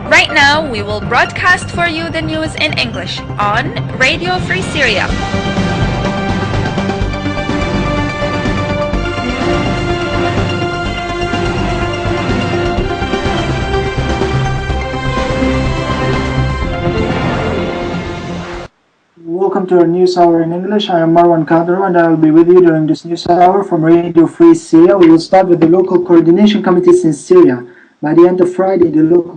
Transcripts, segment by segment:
Right now, we will broadcast for you the news in English on Radio Free Syria. Welcome to our news hour in English. I am Marwan Kadro and I will be with you during this news hour from Radio Free Syria. We will start with the local coordination committees in Syria. By the end of Friday, the local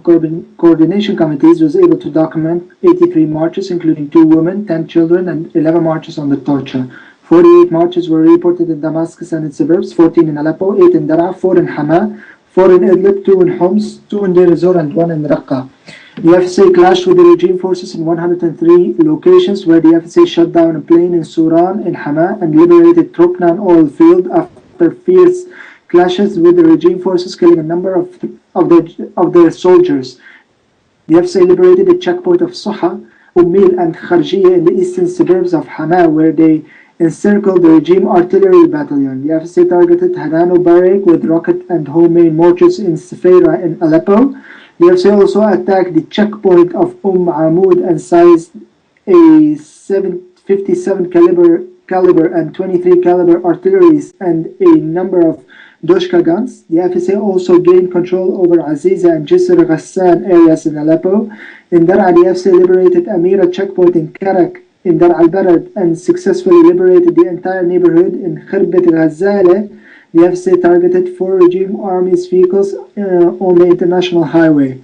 coordination committees was able to document 83 marches, including 2 women, 10 children, and 11 marches on the torture. 48 marches were reported in Damascus and its suburbs, 14 in Aleppo, 8 in Daraa, 4 in Hama, 4 in Idlib, 2 in Homs, 2 in Deir ez-Zor, and 1 in Raqqa. The FSA clashed with the regime forces in 103 locations, where the FSA shut down a plane in Suran in Hama and liberated Troknan oil field after fierce clashes with the regime forces, killing a number of their soldiers. The FSA liberated a checkpoint of Soha, Ummil, and Kharjiya in the eastern suburbs of Hama, where they encircled the regime artillery battalion. The FSA targeted Hanano Barak with rocket and homemade mortars in Safira in Aleppo. The FSA also attacked the checkpoint of Amud and seized a 57 caliber and 23 caliber artilleries and a number of Doshka guns. The FSA also gained control over Aziza and Jisr Ghassan areas in Aleppo. In Daraa, the FSA liberated Amira checkpoint in Karak in Dar al-Barad and successfully liberated the entire neighborhood in Khirbet Ghazale. The FSA targeted 4 regime armies vehicles on the international highway.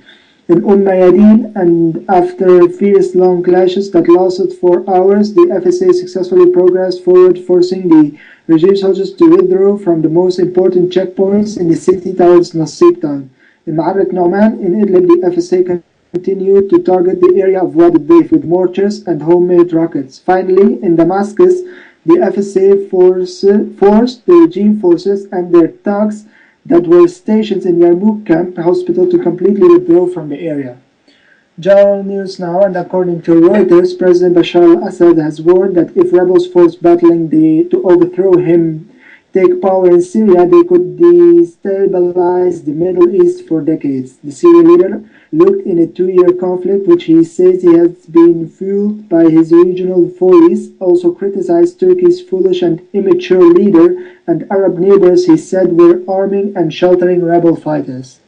In Mayadeen, and after fierce long clashes that lasted 4 hours, the FSA successfully progressed forward, forcing the regime soldiers to withdraw from the most important checkpoints in the city towards Nasib town. In Ma'arat Nu'man, in Idlib, the FSA continued to target the area of Wadi Dayf with mortars and homemade rockets. Finally, in Damascus, the FSA forced the regime forces and their thugs that were stationed in Yarmouk camp hospital to completely withdraw from the area. General news now, and according to Reuters, President Bashar al-Assad has warned that if rebels force battling to overthrow him take power in Syria, they could destabilize the Middle East for decades. The Syrian leader looked in a 2-year conflict, which he says he has been fueled by his regional foes, also criticized Turkey's foolish and immature leader and Arab neighbors he said were arming and sheltering rebel fighters.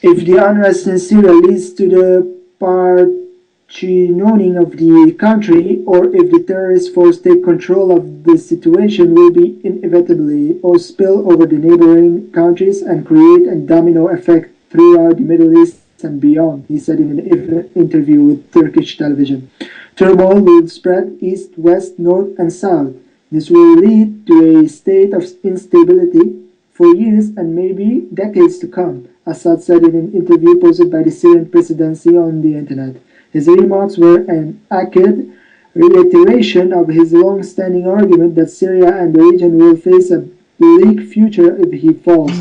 If the unrest in Syria leads to the partitioning of the country, or if the terrorist force take control of the situation, will be inevitably or spill over the neighboring countries and create a domino effect throughout the Middle East and beyond, he said in an interview with Turkish television. Turmoil will spread east, west, north, and south. This will lead to a state of instability for years and maybe decades to come, Assad said in an interview posted by the Syrian presidency on the internet. His remarks were an accurate reiteration of his long-standing argument that Syria and the region will face a bleak future if he falls.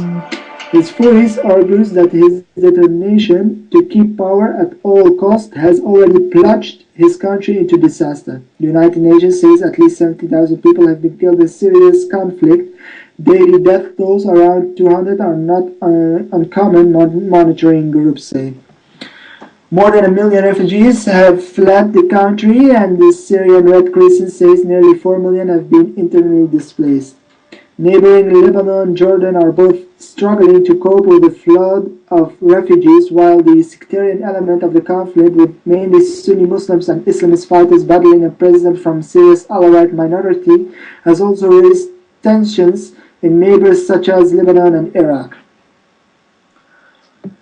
His voice argues that his determination to keep power at all costs has already plunged his country into disaster. The United Nations says at least 70,000 people have been killed in Syria's conflict. Daily death tolls around 200 are not uncommon, monitoring groups say. More than 1 million refugees have fled the country, and the Syrian Red Crescent says nearly 4 million have been internally displaced. Neighboring Lebanon and Jordan are both struggling to cope with the flood of refugees, while the sectarian element of the conflict, with mainly Sunni Muslims and Islamist fighters battling a president from Syria's Alawite minority, has also raised tensions in neighbors such as Lebanon and Iraq.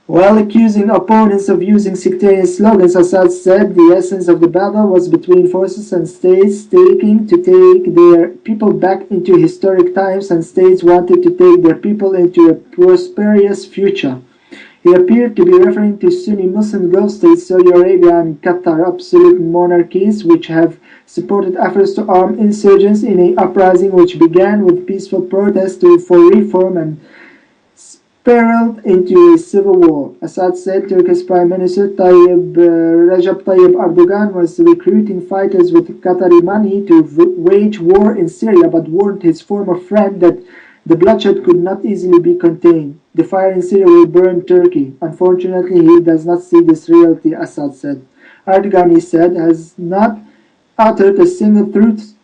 While accusing opponents of using sectarian slogans, Assad said the essence of the battle was between forces and states seeking to take their people back into historic times and states wanted to take their people into a prosperous future. He appeared to be referring to Sunni Muslim Gulf states, Saudi Arabia and Qatar, absolute monarchies, which have supported efforts to arm insurgents in an uprising which began with peaceful protests for reform and spiraled into a civil war. Assad said Turkey's Prime Minister Recep Tayyip Erdogan was recruiting fighters with Qatari money to wage war in Syria, but warned his former friend that The bloodshed could not easily be contained. The fire in Syria will burn Turkey. Unfortunately, he does not see this reality, Assad said. Erdogan, he said, has not uttered a single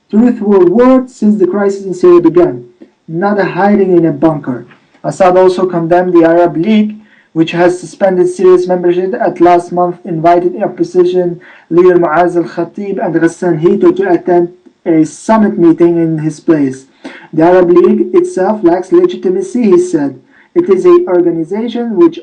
truthful word since the crisis in Syria began. Not a hiding in a bunker. Assad also condemned the Arab League, which has suspended Syria's membership at last month, invited opposition leader Muaz al-Khatib and Ghassan Hito to attend a summit meeting in his place. The Arab League itself lacks legitimacy, he said. It is an organization which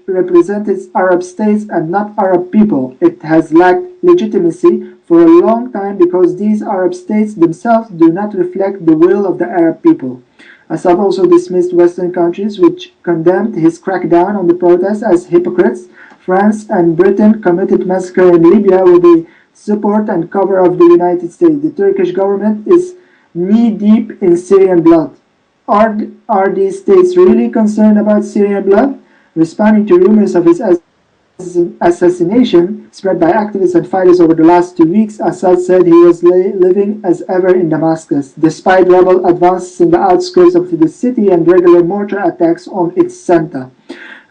represents Arab states and not Arab people. It has lacked legitimacy for a long time because these Arab states themselves do not reflect the will of the Arab people. Assad also dismissed Western countries which condemned his crackdown on the protests as hypocrites. France and Britain committed massacre in Libya with the support and cover of the United States. The Turkish government is knee-deep in Syrian blood. Are these states really concerned about Syrian blood? Responding to rumors of his assassination spread by activists and fighters over the last 2 weeks, Assad said he was living as ever in Damascus, despite rebel advances in the outskirts of the city and regular mortar attacks on its center.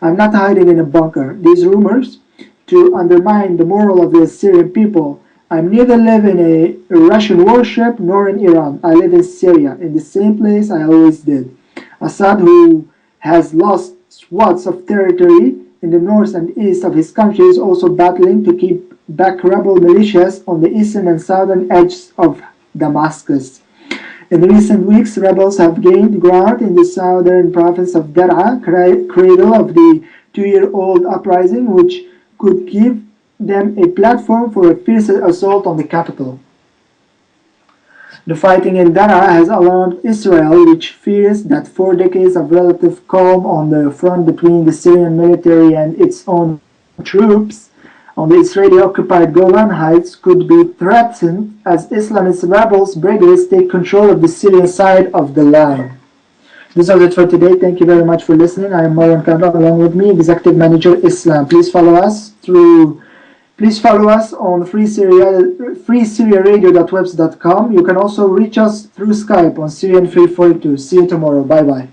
I'm not hiding in a bunker. These rumors to undermine the moral of the Syrian people. I neither live in a Russian warship nor in Iran. I live in Syria, in the same place I always did. Assad, who has lost swaths of territory in the north and east of his country, is also battling to keep back rebel militias on the eastern and southern edges of Damascus. In recent weeks, rebels have gained ground in the southern province of Dar'a, cradle of the 2-year-old uprising, which could give them a platform for a fierce assault on the capital. The fighting in Dar'a has alarmed Israel, which fears that 4 decades of relative calm on the front between the Syrian military and its own troops on the Israeli-occupied Golan Heights could be threatened as Islamist rebels brigades take control of the Syrian side of the line. This was it for today. Thank you very much for listening. I am وموقعنا, along with me, Executive Manager Islam. Please follow us on freesyriaradio.webs.com. You can also reach us through Skype on Syrian342. See you tomorrow. Bye bye.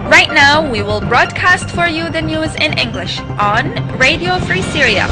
Right now, we will broadcast for you the news in English on Radio Free Syria.